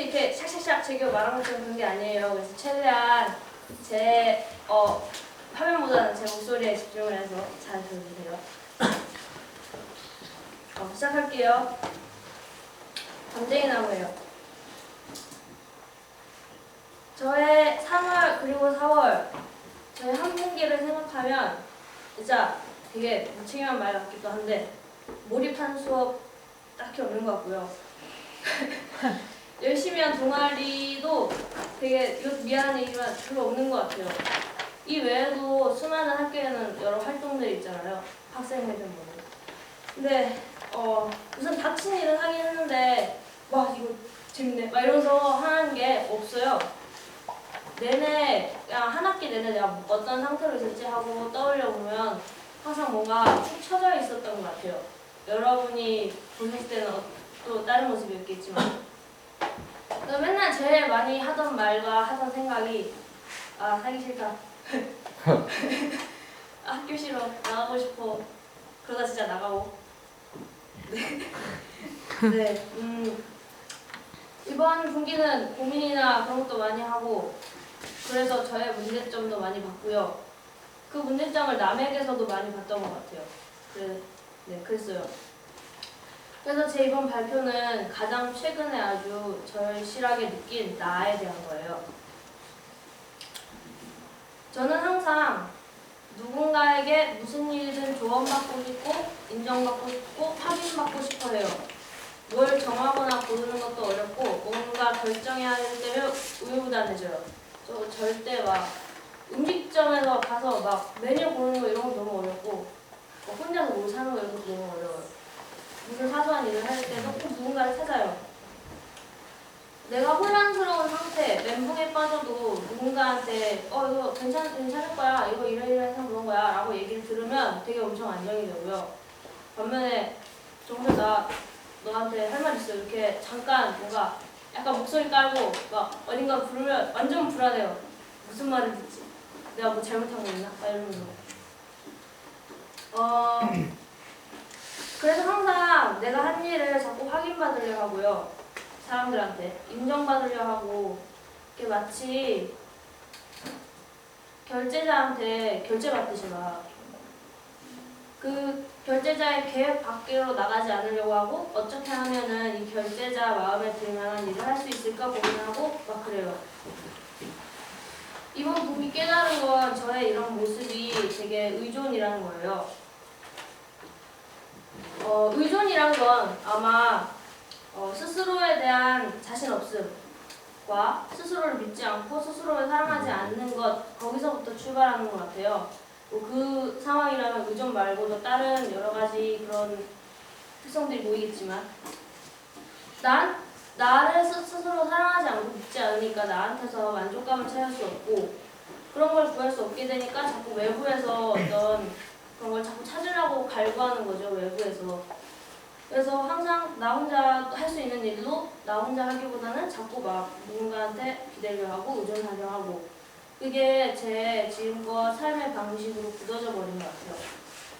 이렇게 샥샥샥 제가 말한 것처럼 그런 게 아니에요. 그래서 최대한 제 화면보다는 제 목소리에 집중을 해서 잘 들어주세요. 시작할게요. 담쟁이 나무예요. 저의 3월 그리고 4월 저의 한 분기를 생각하면 진짜 되게 무책임한 말 같기도 한데 몰입한 수업 딱히 없는 것 같고요. 열심히 한 동아리도 되게 이것도 미안한 얘기지만 별로 없는 것 같아요. 이 외에도 수많은 학교에는 여러 활동들이 있잖아요. 학생회든 뭐. 근데 우선 닥친 일은 하긴 했는데 와 이거 재밌네 막 이러면서 하는 게 없어요. 내내 그냥 한 학기 내내 내가 어떤 상태로 있을지 하고 떠올려 보면 항상 뭔가 쭉 처져 있었던 것 같아요. 여러분이 보실 때는 또 다른 모습이었겠지만 맨날 제일 많이 하던 말과 하던 생각이 살기 싫다. 학교 싫어. 나가고 싶어. 그러다 진짜 나가고. 네. 이번 분기는 고민이나 그런 것도 많이 하고 그래서 저의 문제점도 많이 봤고요. 그 문제점을 남에게서도 많이 봤던 것 같아요. 그랬어요. 그래서 제 이번 발표는 가장 최근에 아주 절실하게 느낀 나에 대한 거예요. 저는 항상 누군가에게 무슨 일이든 조언받고 싶고 인정받고 싶고 확인받고 싶어 해요. 뭘 정하거나 고르는 것도 어렵고 뭔가 결정해야 할 때면 우유부단해져요. 저 절대 막 음식점에서 가서 막 메뉴 고르는 거 이런 거 너무 어렵고 혼자서 뭘 사는 거 이런 것도 너무 어려워요. 무슨 사소한 일을 할 때도 꼭 누군가를 찾아요. 내가 혼란스러운 상태, 멘붕에 빠져도 누군가한테 이거 괜찮을 거야, 이거 이래서 그런 거야 라고 얘기를 들으면 되게 엄청 안정이 되고요. 반면에 정말 나 너한테 할 말 있어 이렇게 잠깐 뭔가 약간 목소리 깔고 막 어딘가 부르면 완전 불안해요. 무슨 말을 듣지? 내가 뭐 잘못한 거 있나? 막 이러면서 그래서 항상 내가 한 일을 자꾸 확인받으려 하고요. 사람들한테 인정받으려 하고 이게 마치 결제자한테 결제받듯이 막 그 결제자의 계획 밖으로 나가지 않으려고 하고 어떻게 하면은 이 결제자 마음에 들 만한 일을 할 수 있을까 고민하고 막 그래요. 이번 분기 깨달은 건 저의 이런 모습이 되게 의존이라는 거예요. 의존이란 건 아마 스스로에 대한 자신 없음과 스스로를 믿지 않고 스스로를 사랑하지 않는 것 거기서부터 출발하는 것 같아요. 그 상황이라면 의존 말고도 다른 여러 가지 그런 특성들이 보이겠지만 나를 스스로 사랑하지 않고 믿지 않으니까 나한테서 만족감을 찾을 수 없고 그런 걸 구할 수 없게 되니까 자꾸 외부에서 어떤 그런 걸 자꾸 찾으려고 갈구하는 거죠. 외부에서. 그래서 항상 나 혼자 할 수 있는 일도 나 혼자 하기보다는 자꾸 막 누군가한테 기대려 하고 의존하려 하고 그게 제 지금껏 삶의 방식으로 굳어져 버린 것 같아요.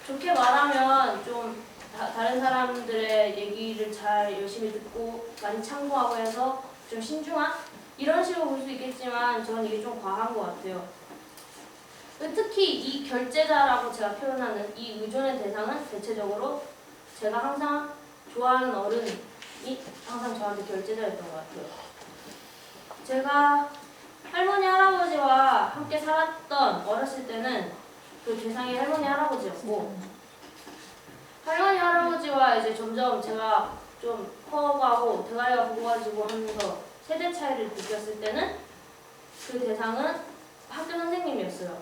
좋게 말하면 좀 다른 사람들의 얘기를 잘 열심히 듣고 많이 참고하고 해서 좀 신중한 이런 식으로 볼 수 있겠지만 저는 이게 좀 과한 것 같아요. 특히 이 결제자라고 제가 표현하는 이 의존의 대상은 대체적으로 제가 항상 좋아하는 어른이 항상 저한테 결제자였던 것 같아요. 제가 할머니, 할아버지와 함께 살았던 어렸을 때는 그 대상이 할머니, 할아버지였고 할머니, 할아버지와 이제 점점 제가 좀 커가고 대가리가 굵어가지고 하면서 세대 차이를 느꼈을 때는 그 대상은 학교 선생님이었어요.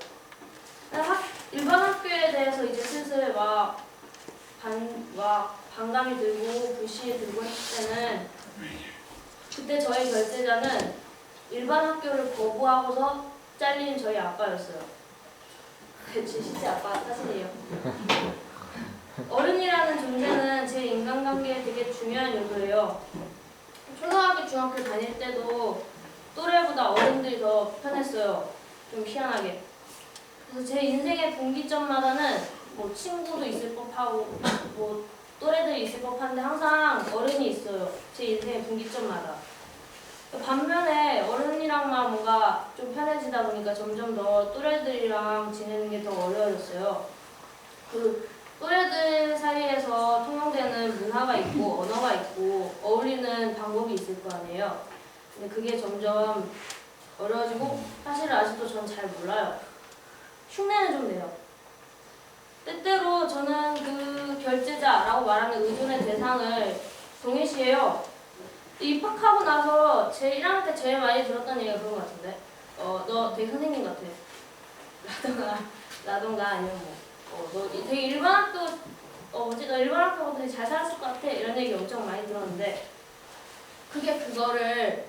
일반 학교에 대해서 이제 슬슬 반감이 들고 불신이 들고 했을 때는 그때 저의 결제자는 일반 학교를 거부하고서 잘린 저희 아빠였어요. 제 실제 아빠 사진이에요. 어른이라는 존재는 제 인간관계에 되게 중요한 요소예요. 초등학교, 중학교 다닐 때도 또래보다 어른들이 더 편했어요. 좀 희한하게. 그래서 제 인생의 분기점마다는 뭐 친구도 있을 법하고 뭐 또래들이 있을 법한데 항상 어른이 있어요. 제 인생의 분기점마다. 반면에 어른이랑만 뭔가 좀 편해지다 보니까 점점 더 또래들이랑 지내는 게 더 어려워졌어요. 그 또래들 사이에서 통용되는 문화가 있고 언어가 있고 어울리는 방법이 있을 거 아니에요. 근데 그게 점점 어려워지고 사실 아직도 전 잘 몰라요. 흉내는 좀 내요. 때때로 저는 그 결제자라고 말하는 의존의 대상을 동일시해요. 입학하고 나서 제 1학년 때 제일 많이 들었던 얘기가 그런 것 같은데 너 되게 선생님 같아. 라던가 아니면 너 되게 일반 학교 뭐지 너 일반 학교보다 되게 잘 살았을 것 같아 이런 얘기 엄청 많이 들었는데 그게 그거를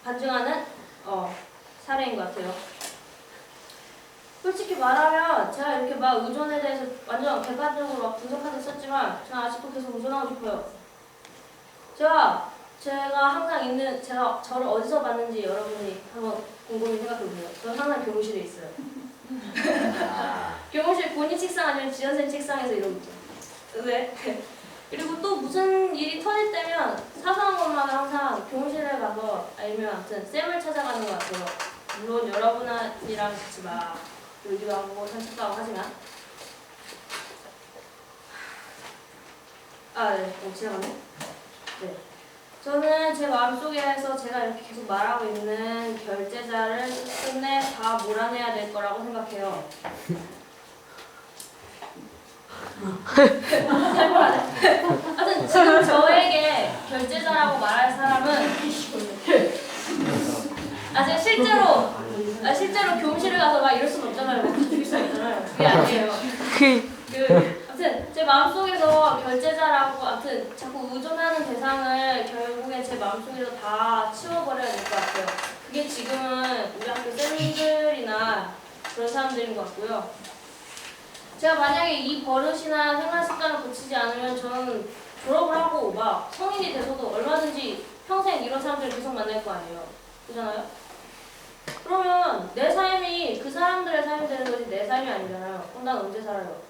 반증하는 사례인 것 같아요. 솔직히 말하면 제가 이렇게 막 의존에 대해서 완전 객관적으로 막 분석하게 썼지만 저는 아직도 계속 의존하고 싶어요. 제가 항상 있는 제가 저를 어디서 봤는지 여러분이 한번 곰곰이 생각해보세요. 저는 항상 교무실에 있어요. 교무실 본인 책상 아니면 지연생 책상에서 이러고 있죠. 왜? 그리고 또 무슨 일이 터질 때면 사소한 것마다 항상 교무실에 가서 아니면 아무튼 쌤을 찾아가는 것 같아요. 물론 여러분이랑 같이 막 놀기도 하고 산책도 하고 하지만 네. 지나갔네? 네. 저는 제 마음속에서 제가 이렇게 계속 말하고 있는 결제자를 끝내 다 몰아내야 될 거라고 생각해요. 잘 몰아내. 하여튼 지금 저에게 결제자라고 말할 사람은 실제로 교무실에 가서 막 이럴 순 없잖아요. 막 죽일 수 있잖아요. 그게 아니에요. 아무튼 제 마음속에서 결제자라고 아무튼 자꾸 의존하는 대상을 결국에 제 마음속에서 다 치워버려야 될 것 같아요. 그게 지금은 우리 학교 쌤들이나 그런 사람들인 것 같고요. 제가 만약에 이 버릇이나 생활 습관을 고치지 않으면 저는 졸업을 하고 막 성인이 돼서도 얼마든지 평생 이런 사람들을 계속 만날 거 아니에요. 그잖아요? 그러면 내 삶이 그 사람들의 삶이 되는 거지 내 삶이 아니잖아요. 그럼 난 언제 살아요?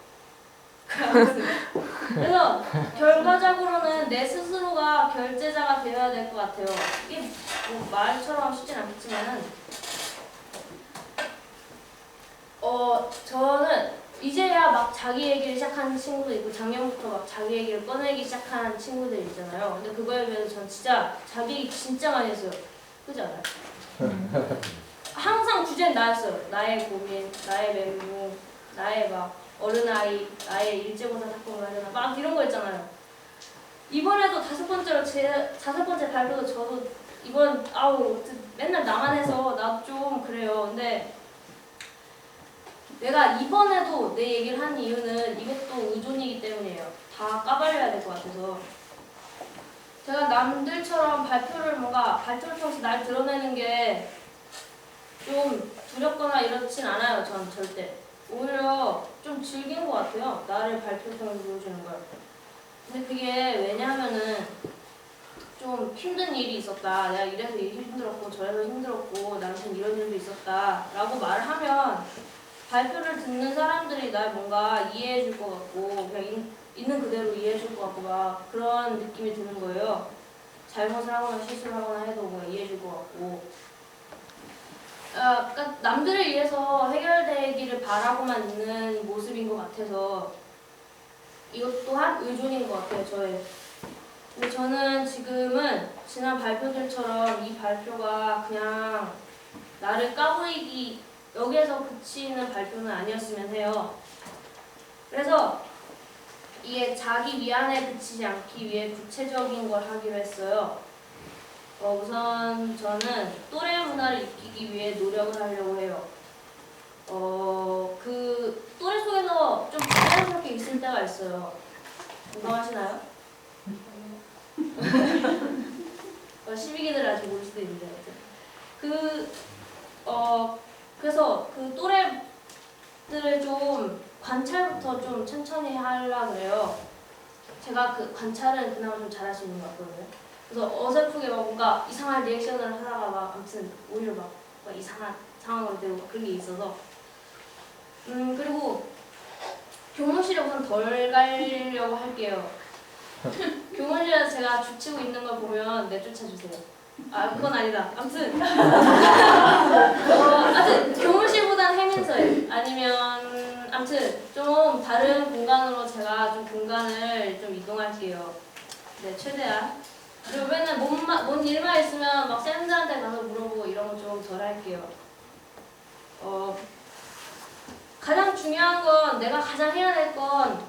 그래서 결과적으로는 내 스스로가 결제자가 되어야 될 것 같아요. 이게 뭐 말처럼 쉽진 않겠지만은 저는 이제야 막 자기 얘기를 시작하는 친구도 있고 작년부터 막 자기 얘기를 꺼내기 시작하는 친구들 있잖아요. 근데 그거에 비해서 전 진짜 자기 얘기 진짜 많이 했어요. 그렇지 않아요? 항상 주제는 나였어요. 나의 고민, 나의 멘붕, 나의 막 어른아이, 나의 일제고사 사건을 하려나 막 이런 거 있잖아요. 이번에도 다섯 번째 발표도 저도 이번 맨날 나만 해서 나도 좀 그래요. 근데 내가 이번에도 내 얘기를 한 이유는 이것도 의존이기 때문이에요. 다 까발려야 될 것 같아서. 제가 남들처럼 발표를 통해서 날 드러내는 게 좀 두렵거나 이렇진 않아요. 전 절대. 오히려 좀 즐긴 것 같아요. 나를 발표 통해서 보여주는 걸. 근데 그게 왜냐하면은 좀 힘든 일이 있었다. 내가 이래서 힘들었고 저래서 힘들었고 나한테는 이런 일도 있었다. 라고 말을 하면 발표를 듣는 사람들이 날 뭔가 이해해 줄 것 같고 그냥 있는 그대로 이해해 줄 것 같고 막 그런 느낌이 드는 거예요. 잘못을 하거나 실수를 하거나 해도 뭔가 이해해 줄 것 같고 그러니까 남들을 위해서 해결되기를 바라고만 있는 모습인 것 같아서 이것 또한 의존인 것 같아요. 저의. 근데 저는 지금은 지난 발표들처럼 이 발표가 그냥 나를 까보이기 여기에서 그치는 발표는 아니었으면 해요. 그래서 이게 자기 위안에 그치지 않기 위해 구체적인 걸 하기로 했어요. 우선 저는 또래 문화를 익히기 위해 노력을 하려고 해요. 그 또래 속에서 좀 자연스럽게 있을 때가 있어요. 공감하시나요? 시비기들은 아직 모를 수도 있는데 그래서 그 또래들을 좀 관찰부터 좀 천천히 하려고 그래요. 제가 그 관찰은 그나마 좀 잘할 수 있는 것 같거든요. 그래서 어설프게 막 뭔가 이상한 리액션을 하다가 막 아무튼 오히려 막 이상한 상황으로 되고 그런 게 있어서 그리고 교무실에 우선 덜 가려고 할게요. 교무실에서 제가 죽치고 있는 걸 보면 내쫓아 주세요. 아 그건 아니다. 아무튼 아무튼 교무실보단 해민서예요. 아니면 아무튼 좀 다른 공간으로 제가 좀 공간을 좀 이동할게요. 네 최대한. 그리고 맨날 뭔 일만 있으면 막 쌤들한테 가서 물어보고 이런 거 좀 덜 할게요. 가장 중요한 건 내가 가장 해야 될 건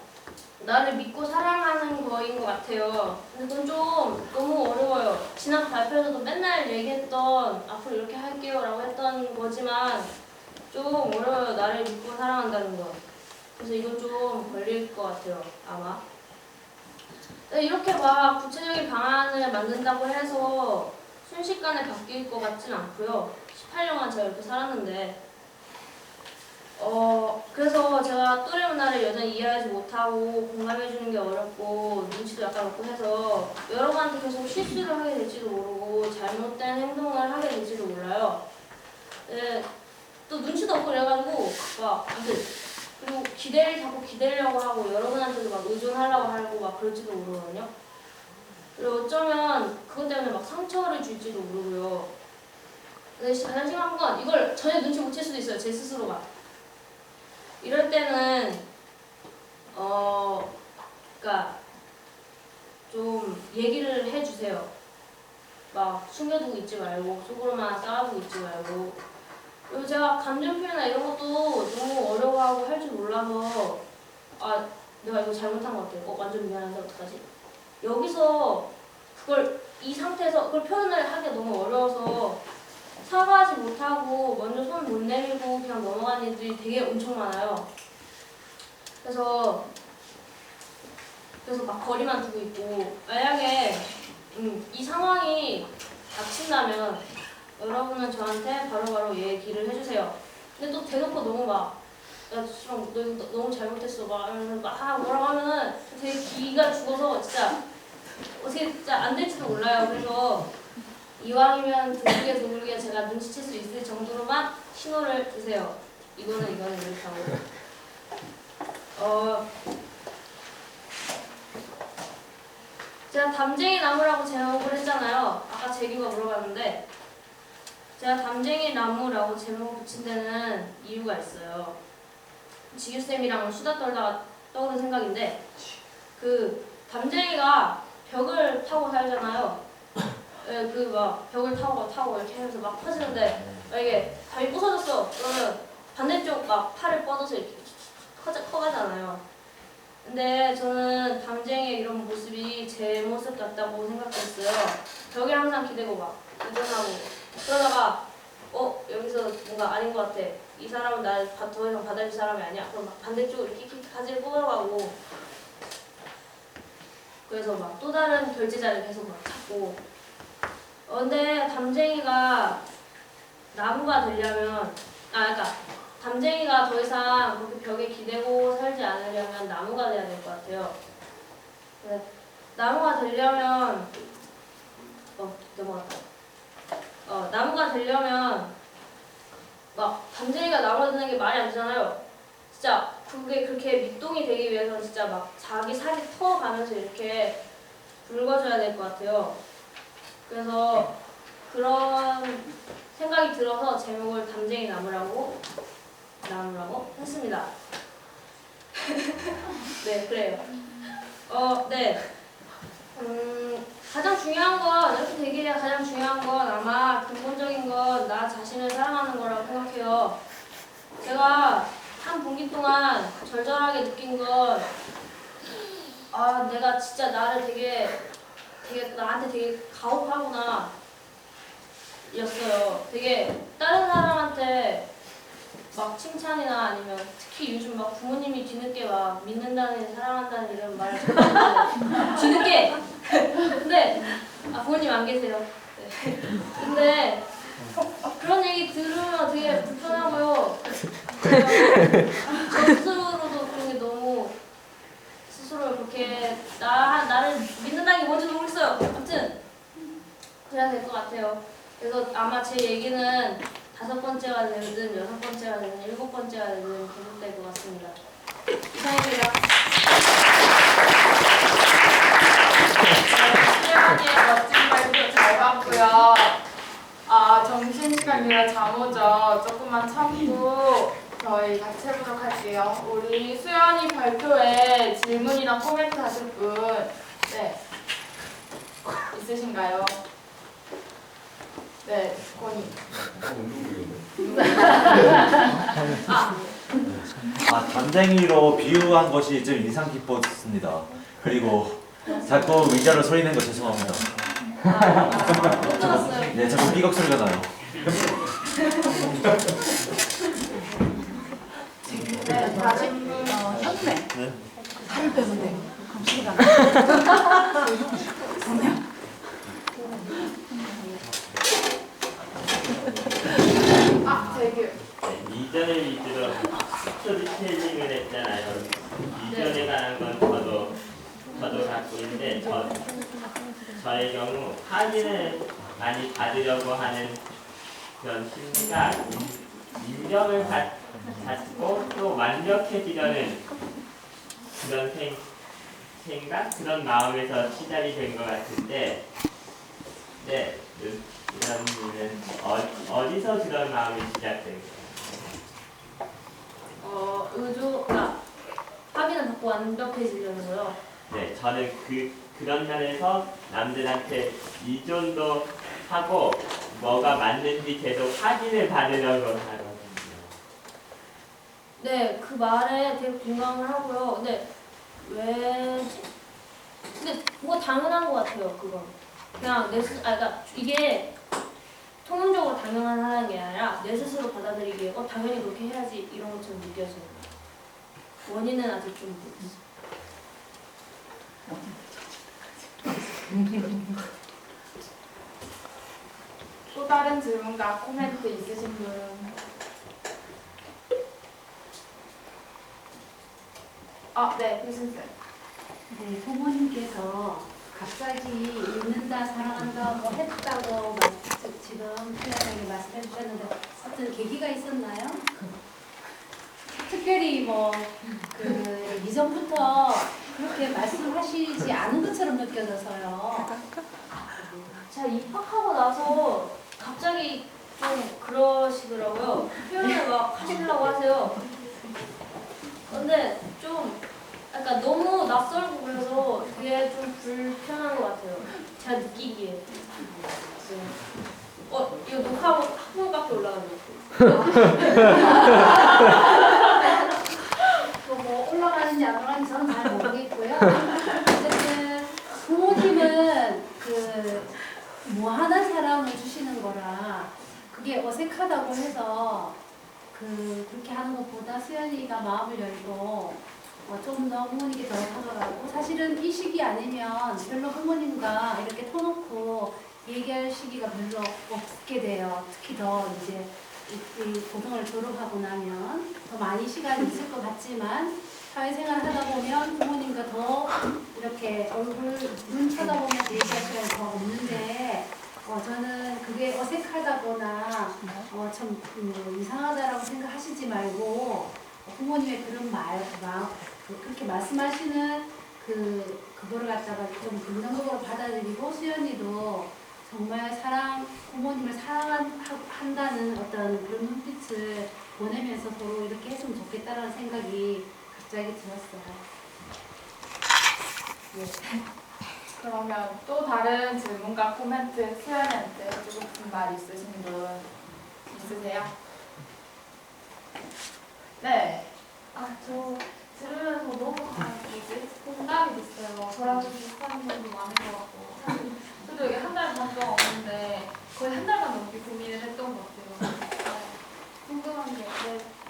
나를 믿고 사랑하는 거인 것 같아요. 근데 그건 좀 너무 어려워요. 지난 발표에서도 맨날 얘기했던 앞으로 이렇게 할게요 라고 했던 거지만 좀 어려워요. 나를 믿고 사랑한다는 거. 그래서 이건 좀 걸릴 것 같아요. 아마. 이렇게 막 구체적인 방안을 만든다고 해서 순식간에 바뀔 것 같진 않고요. 18년간 제가 이렇게 살았는데 그래서 제가 또래 문화를 여전히 이해하지 못하고 공감해주는 게 어렵고 눈치도 약간 없고 해서 여러분한테 계속 실수를 하게 될지도 모르고 잘못된 행동을 하게 될지도 몰라요. 네, 또 눈치도 없고 그래가지고 막 아무튼 그리고 자꾸 기대려고 하고 여러분한테도 막 의존하려고 하고 막 그럴지도 모르거든요. 그리고 어쩌면 그것 때문에 막 상처를 줄지도 모르고요. 근데 가장 심한 건 이걸 전혀 눈치 못 챌 수도 있어요. 제 스스로가. 이럴 때는 그러니까 좀 얘기를 해주세요. 막 숨겨두고 있지 말고 속으로만 쌓아두고 있지 말고. 그리고 제가 감정 표현이나 이런 것도 너무 어려워하고 할 줄 몰라서 아 내가 이거 잘못한 것 같아. 완전 미안한데 어떡하지? 여기서 이 상태에서 그걸 표현을 하기가 너무 어려워서 사과하지 못하고 먼저 손 못 내밀고 그냥 넘어가는 일들이 되게 엄청 많아요. 그래서 막 거리만 두고 있고 만약에 이 상황이 닥친다면 여러분은 저한테 바로바로 얘기를 해주세요. 근데 또 대놓고 너무 막 야, 너 이거 너무 잘못했어 막 뭐라고 하면은 되게 기가 죽어서 진짜 어떻게 진짜 안 될지도 몰라요. 그래서 이왕이면 드물게 제가 눈치챌 수 있을 정도로만 신호를 주세요. 이거는 이렇게 하고. 제가 담쟁이 나무라고 제목을 했잖아요. 아까 재규가 물어봤는데 제가 담쟁이 나무라고 제목을 붙인 데는 이유가 있어요. 지규쌤이랑 수다 떨다가 떠오른 생각인데 그 담쟁이가 벽을 타고 살잖아요. 그 막 벽을 타고 이렇게 하면서 막 퍼지는데 만약에 다리 부서졌어. 그러면 반대쪽 막 팔을 뻗어서 이렇게 커가잖아요. 근데 저는 담쟁이의 이런 모습이 제 모습 같다고 생각했어요. 벽에 항상 기대고 막 의존하고 그러다가 여기서 뭔가 아닌 것 같아. 이 사람은 날 더 이상 받아줄 사람이 아니야. 그럼 막 반대쪽으로 이렇게 가지를 뽑아가고 그래서 막 또 다른 결제자를 계속 막 찾고 근데 담쟁이가 나무가 되려면 그러니까 담쟁이가 더 이상 그렇게 벽에 기대고 살지 않으려면 나무가 돼야 될 것 같아요. 나무가 되려면 넘어갔다. 나무가 되려면 막 담쟁이가 나무가 되는 게 말이 안 되잖아요. 진짜 그게 그렇게 밑동이 되기 위해서 진짜 막 자기 살이 터가면서 이렇게 붉어져야 될 것 같아요. 그래서 그런 생각이 들어서 제목을 담쟁이 나무라고 했습니다. 네, 그래요. 네. 가장 중요한 건 이렇게 되기에 가장 중요한 건 아마 근본적인 건 나 자신을 사랑하는 거라고 생각해요. 제가 한 분기 동안 절절하게 느낀 건 내가 진짜 나를 되게 나한테 되게 가혹하구나 였어요. 되게 다른 사람한테 막 칭찬이나 아니면 특히 요즘 막 부모님이 뒤늦게 막 믿는다는 사랑한다는 이런 말을 뒤늦게 근데 부모님 안 계세요. 네. 근데 그런 얘기 들으면 되게 불편하고요. 저 스스로도 그런 게 너무 스스로 그렇게 나를 믿는다는 게 뭔지도 모르겠어요. 아무튼 그래야 될 것 같아요. 그래서 아마 제 얘기는 5번째가 되든 6번째가 되든 7번째가 되든 계속될 것 같습니다. 이상입니다. 수연이의 멋진 발표 잘 봤고요. 아, 점심시간이라 잠 오죠. 조금만 참고 저희 같이 해보도록 할게요. 우리 수연이 발표에 질문이나 코멘트 하실 분, 네, 있으신가요? 네, 권희. 전쟁이로 비유한 것이 좀 인상 깊었습니다. 그리고 자꾸 의자로 소리 낸 거 죄송합니다. 힘들었어요. 네, 자꾸 삐걱 소리가 나요. 네, 다시. 현우네. 네. 살을 빼면 돼. 그럼 시간. 아, 재규. 이전을 위주로 스토리텔링을 했잖아요. 이전에 관한 건 저도 갖고 있는데 저의 경우 확인을 많이 받으려고 하는 그런 심리가 인정을 받고 또 완벽해지려는 그런 생각, 그런 마음에서 시작이 된 것 같은데, 네, 이런 분은 어디서 그런 마음이 시작된 거예요? 그러니까 확인을 받고 완벽해지려는 거요. 네, 저는 그런 면에서 남들한테 의존도 하고 뭐가 맞는지 계속 확인을 받으려고 하거든요. 네, 그 말에 되게 공감을 하고요. 근데 왜지? 근데 뭐가 당연한 것 같아요, 그건. 그냥 그러니까 이게 통용적으로 당연하다는 게 아니라 내 스스로 받아들이기에 당연히 그렇게 해야지 이런 것처럼 느껴져요. 원인은 아직 좀 모르겠어요. 또 다른 질문과 코멘트 있으신 분? 아, 네, 필승쌤. 네, 부모님께서 갑자기 잊는다, 사랑한다, 뭐 했다고 지금 표현하게 말씀해 주셨는데 어떤 계기가 있었나요? 특별히 그 이전부터 그렇게 말씀하시지 않은 것처럼 느껴져서요. 제가 입학하고 나서 갑자기 좀 그러시더라고요. 표현을 막 하시려고 하세요. 근데 좀 약간 너무 낯설고 그래서 그게 좀 불편한 것 같아요. 제가 느끼기에. 네. 이거 녹화하고 한 번밖에 뭐 올라가는지 안 올라가는지 저는 잘 모르겠고요. 어쨌든 부모님은 그 뭐 하는 사람을 주시는 거라 그게 어색하다고 해서 그렇게 하는 것보다 수연이가 마음을 열고 좀 더 부모님께 더 다가가고 사실은 이 시기 아니면 별로 부모님과 이렇게 터놓고 얘기할 시기가 별로 없게 돼요. 특히 더 이제 이 고등을 졸업하고 나면 더 많이 시간이 있을 것 같지만 사회생활을 하다 보면 부모님과 더 이렇게 얼굴 눈 쳐다보면서 얘기할 시간이 더 없는데 저는 그게 어색하다거나 참 이상하다라고 생각하시지 말고 부모님의 그런 그렇게 말씀하시는 그거를 갖다가 좀 긍정적으로 받아들이고 수연이도 정말 부모님을 사랑한다는 어떤 그런 눈빛을 보내면서 서로 이렇게 했으면 좋겠다라는 생각이 갑자기 들었어요. 네. 그러면 또 다른 질문과 코멘트 수연이한테 해주고 싶은 말 있으신 분 있으세요? 네. 저 들으면서 너무 공감이 됐어요. 저랑 좀 비슷한 점도 많은 것 같고. 사실 저도 여기 한 달 반 동안 왔는데 거의 한 달간 넘게 고민을 했던 것 같아요. 궁금한 게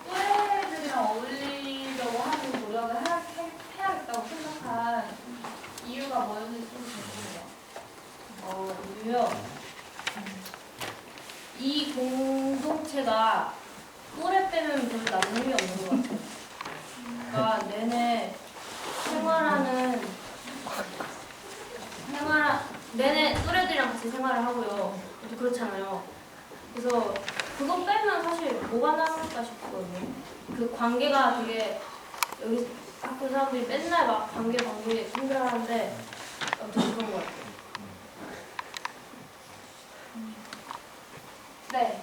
또래들이랑 어울리려고 하는 노력을 해야겠다고 생각한 이유가 뭐였는지 좀 궁금해요. 이유요. 이 공동체가 또래 빼면 별로 남는 게 없는 것 같아요. 그러니까 내내 또래들이랑 같이 생활을 하고요. 또 그렇잖아요. 그래서 그거 빼면 사실 뭐가 남을까 싶거든요. 그 관계가 되게 여기 학교 사람들이 맨날 막 관계 힘들어하는데 아무튼 그런 것 같아요. 네.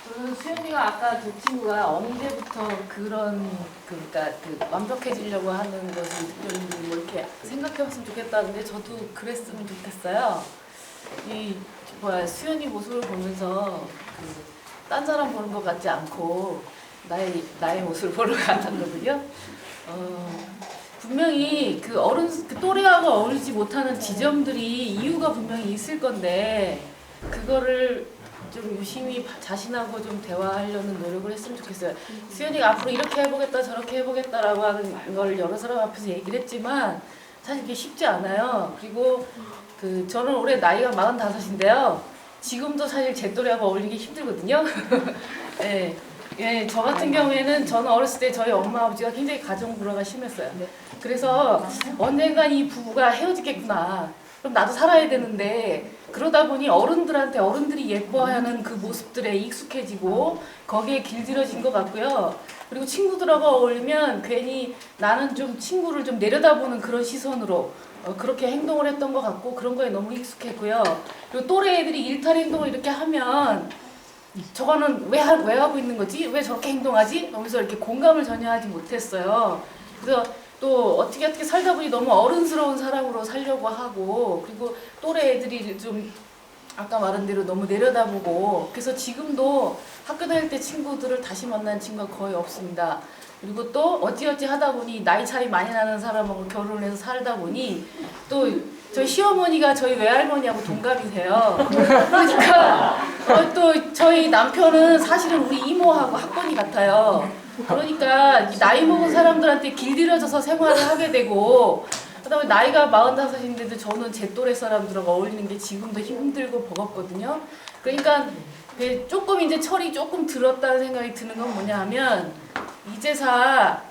저는 수연이가 아까 그 친구가 언제부터 그런 그러니까 그 완벽해지려고 하는 것을 느꼈는지 뭐 이렇게 생각해봤으면 좋겠다는데 저도 그랬으면 좋겠어요. 이 뭐야 수연이 모습을 보면서 그 딴 사람 보는 것 같지 않고 나의 모습을 보러 갔거든요. 분명히 그 그 또래하고 어울리지 못하는 지점들이 이유가 분명히 있을 건데 그거를 좀 유심히 자신하고 좀 대화하려는 노력을 했으면 좋겠어요. 수연이가 앞으로 이렇게 해보겠다 저렇게 해보겠다라고 하는 걸 여러 사람 앞에서 얘기를 했지만 사실 그게 쉽지 않아요. 그리고 그 저는 올해 나이가 45인데요. 지금도 사실 제 또래하고 어울리기 힘들거든요. 네. 예, 저 같은 경우에는 저는 어렸을 때 저희 엄마 아버지가 굉장히 가정 불화가 심했어요. 그래서 언젠간 이 부부가 헤어지겠구나. 그럼 나도 살아야 되는데 그러다 보니 어른들이 예뻐하는 그 모습들에 익숙해지고 거기에 길들여진 것 같고요. 그리고 친구들하고 어울리면 괜히 나는 좀 친구를 좀 내려다보는 그런 시선으로 그렇게 행동을 했던 것 같고 그런 거에 너무 익숙했고요. 그리고 또래 애들이 일탈 행동을 이렇게 하면 저거는 왜 하고 있는 거지? 왜 저렇게 행동하지? 하면서 이렇게 공감을 전혀 하지 못했어요. 그래서 또 어떻게 살다 보니 너무 어른스러운 사람으로 살려고 하고 그리고 또래 애들이 좀 아까 말한 대로 너무 내려다보고 그래서 지금도 학교 다닐 때 친구들을 다시 만난 친구가 거의 없습니다. 그리고 또 어찌어찌 하다 보니 나이 차이 많이 나는 사람하고 결혼해서 살다 보니 또 저희 시어머니가 저희 외할머니하고 동갑이세요. 그러니까 또 저희 남편은 사실은 우리 이모하고 학번이 같아요. 그러니까 나이 먹은 사람들한테 길들여져서 생활을 하게 되고 그다음에 나이가 45인데도 저는 제 또래 사람들하고 어울리는 게 지금도 힘들고 버겁거든요. 그러니까 조금 이제 철이 조금 들었다는 생각이 드는 건 뭐냐 하면 이제사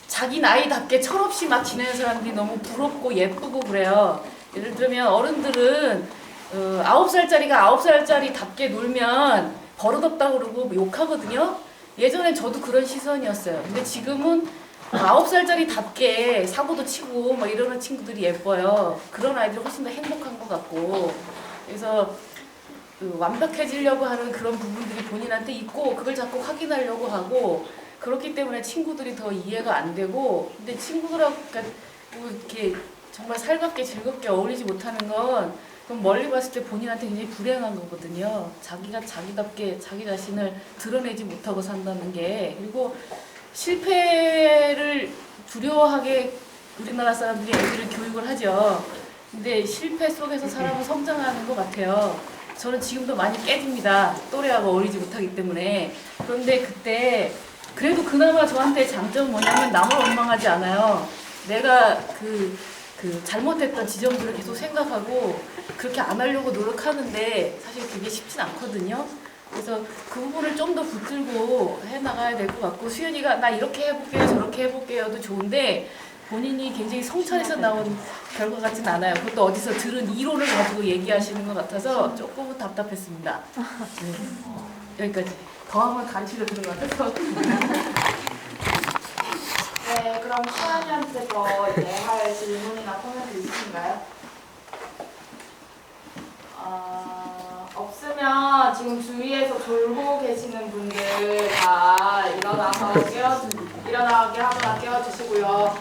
자기 나이답게 철없이 막 지내는 사람들이 너무 부럽고 예쁘고 그래요. 예를 들면 어른들은 9살짜리가 9살짜리답게 놀면 버릇없다고 그러고 욕하거든요. 예전엔 저도 그런 시선이었어요. 근데 지금은 9살짜리답게 사고도 치고 막 이러는 친구들이 예뻐요. 그런 아이들이 훨씬 더 행복한 것 같고 그래서 완벽해지려고 하는 그런 부분들이 본인한테 있고 그걸 자꾸 확인하려고 하고 그렇기 때문에 친구들이 더 이해가 안 되고 근데 친구들하고 뭐 이렇게 정말 살갑게 즐겁게 어울리지 못하는 건 그럼 멀리 봤을 때 본인한테 굉장히 불행한 거거든요. 자기가 자기답게 자기 자신을 드러내지 못하고 산다는 게 그리고 실패를 두려워하게 우리나라 사람들이 애들을 교육을 하죠. 근데 실패 속에서 사람은 성장하는 것 같아요. 저는 지금도 많이 깨집니다. 또래하고 어울리지 못하기 때문에. 그런데 그때 그래도 그나마 저한테 장점은 뭐냐면 남을 원망하지 않아요. 내가 그 잘못했던 지점들을 계속 생각하고 그렇게 안 하려고 노력하는데 사실 그게 쉽진 않거든요. 그래서 그 부분을 좀 더 붙들고 해나가야 될 것 같고 수연이가 나 이렇게 해볼게요 저렇게 해볼게요도 좋은데 본인이 굉장히 성찰해서 나온 결과 같진 않아요. 그것도 어디서 들은 이론을 가지고 얘기하시는 것 같아서 조금은 답답했습니다. 네. 여기까지. 더 하면 간치를 들은 것 같아서. 네, 그럼 수연이한테 더 할 질문이나 코멘트 있으신가요? 없으면 지금 주위에서 졸고 계시는 분들 다 일어나게 하거나 깨워주시고요.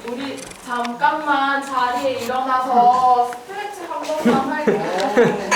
우리 잠깐만 자리에 일어나서 스트레칭 한 번만 할게요.